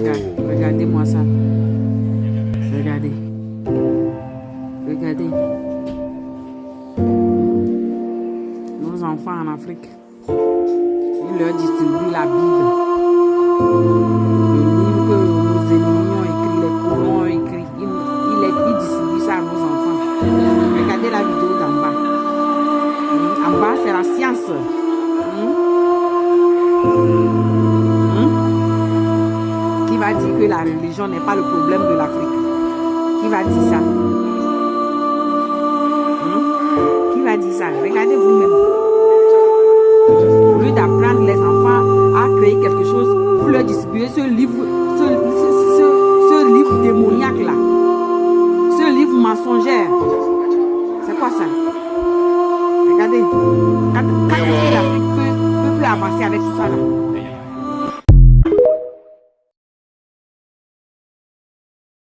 Regardez-moi ça. Regardez. Regardez. Nos enfants en Afrique, ils leur distribuent la Bible. Le livre que nos ennemis ont écrit, les colons ont écrit. Ils distribuent ça à nos enfants. Regardez la vidéo d'en bas. En bas, c'est la science. Qui va dire que la religion n'est pas le problème de l'Afrique? Qui va dire ça? Qui va dire ça? Regardez vous-même. Au lieu d'apprendre les enfants